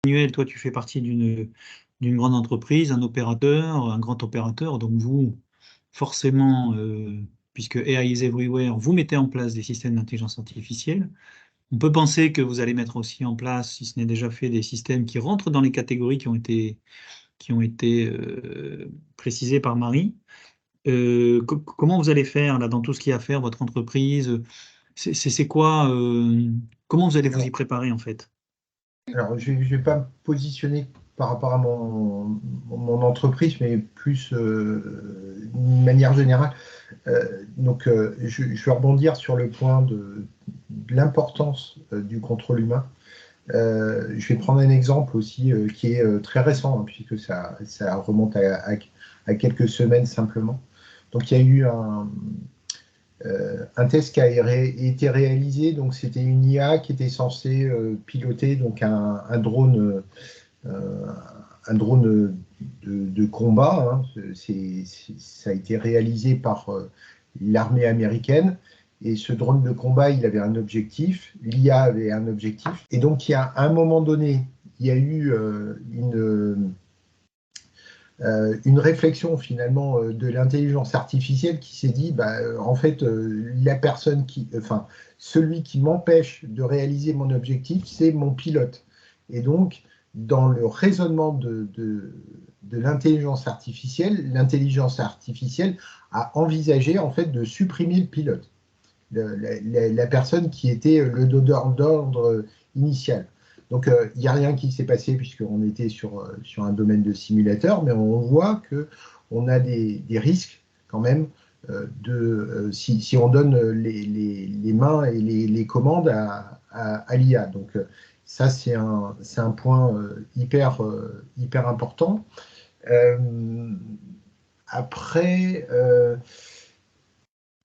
Emmanuel, toi, tu fais partie d'une grande entreprise, un grand opérateur. Donc vous, forcément, puisque AI is everywhere, vous mettez en place des systèmes d'intelligence artificielle. On peut penser que vous allez mettre aussi en place, si ce n'est déjà fait, des systèmes qui rentrent dans les catégories qui ont été précisées par Marie. Comment vous allez faire là dans tout ce qu'il y a à faire, votre entreprise? C'est quoi, comment vous allez vous y Alors, préparer en fait? je ne vais pas me positionner par rapport à mon entreprise, mais plus d'une manière générale. Je vais rebondir sur le point de l'importance du contrôle humain. Je vais prendre un exemple aussi qui est très récent, hein, puisque ça remonte à quelques semaines simplement. Donc, il y a eu un test qui a été réalisé. Donc, c'était une IA qui était censée piloter donc un drone, euh, de combat. Hein. Ça a été réalisé par l'armée américaine. Et ce drone de combat, il avait un objectif, l'IA avait un objectif. Et donc, à un moment donné, il y a eu une réflexion finalement de l'intelligence artificielle qui s'est dit, en fait, celui qui m'empêche de réaliser mon objectif, c'est mon pilote. Et donc, dans le raisonnement de l'intelligence artificielle a envisagé en fait de supprimer le pilote, la personne qui était le donneur d'ordre initial. Donc, il n'y a rien qui s'est passé puisqu'on était sur un domaine de simulateur, mais on voit qu'on a des risques quand même si on donne les mains et les commandes à l'IA. Donc, ça, c'est un point hyper important. Euh, après,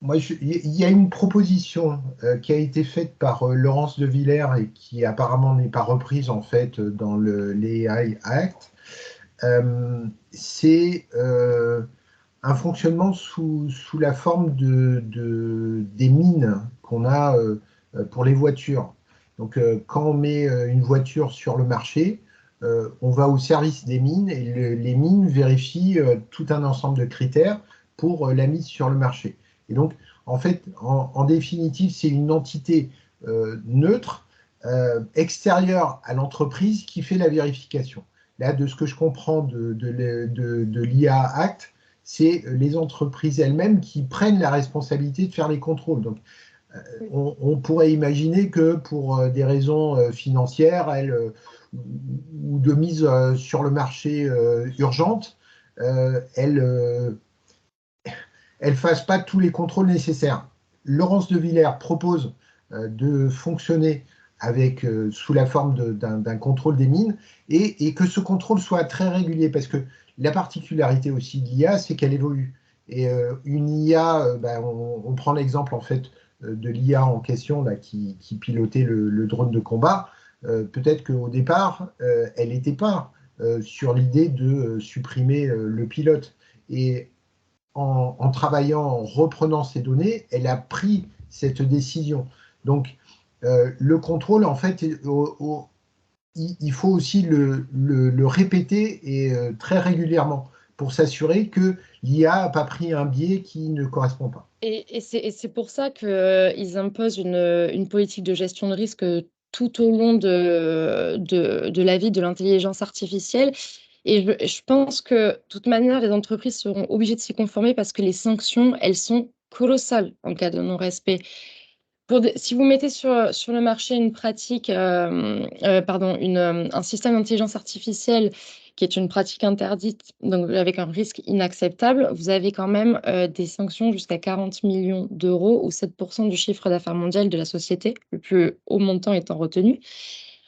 il y a une proposition qui a été faite par Laurence de Villers et qui apparemment n'est pas reprise en fait dans l'AI Act. C'est un fonctionnement sous la forme des mines qu'on a pour les voitures. Donc, quand on met une voiture sur le marché, on va au service des mines et les mines vérifient tout un ensemble de critères pour la mise sur le marché. Et donc, en fait, en définitive, c'est une entité neutre, extérieure à l'entreprise qui fait la vérification. Là, de ce que je comprends de l'IA Act, c'est les entreprises elles-mêmes qui prennent la responsabilité de faire les contrôles. Donc, on pourrait imaginer que pour des raisons financières ou de mise sur le marché urgente, elles ne fassent pas tous les contrôles nécessaires. Laurence de Villers propose de fonctionner sous la forme d'un contrôle des mines et que ce contrôle soit très régulier parce que la particularité aussi de l'IA, c'est qu'elle évolue. Et une IA, on prend l'exemple en fait de l'IA en question là, qui pilotait le drone de combat. Peut-être qu'au départ, elle n'était pas sur l'idée de supprimer le pilote. Et en travaillant, en reprenant ces données, elle a pris cette décision. Donc, le contrôle, en fait, il faut aussi le répéter et très régulièrement pour s'assurer que l'IA n'a pas pris un biais qui ne correspond pas. Et c'est pour ça qu'ils imposent une politique de gestion de risque tout au long de la vie de l'intelligence artificielle. Et je pense que, de toute manière, les entreprises seront obligées de s'y conformer parce que les sanctions, elles sont colossales en cas de non-respect. Si vous mettez sur le marché une pratique, pardon, un système d'intelligence artificielle qui est une pratique interdite, donc avec un risque inacceptable, vous avez quand même des sanctions jusqu'à 40 millions d'euros ou 7% du chiffre d'affaires mondial de la société, le plus haut montant étant retenu.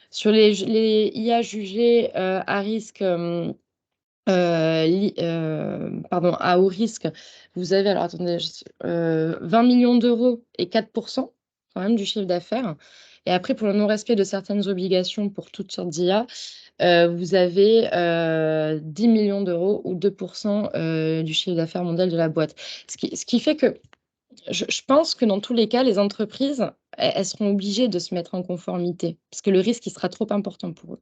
Sur les IA jugées à risque, pardon, à haut risque, vous avez, alors attendez, 20 millions d'euros et 4% quand même du chiffre d'affaires. Et après, pour le non-respect de certaines obligations pour toutes sortes d'IA, vous avez 10 millions d'euros ou 2% du chiffre d'affaires mondial de la boîte. Ce qui fait que je pense que dans tous les cas, les entreprises, elles seront obligées de se mettre en conformité parce que le risque, il sera trop important pour eux.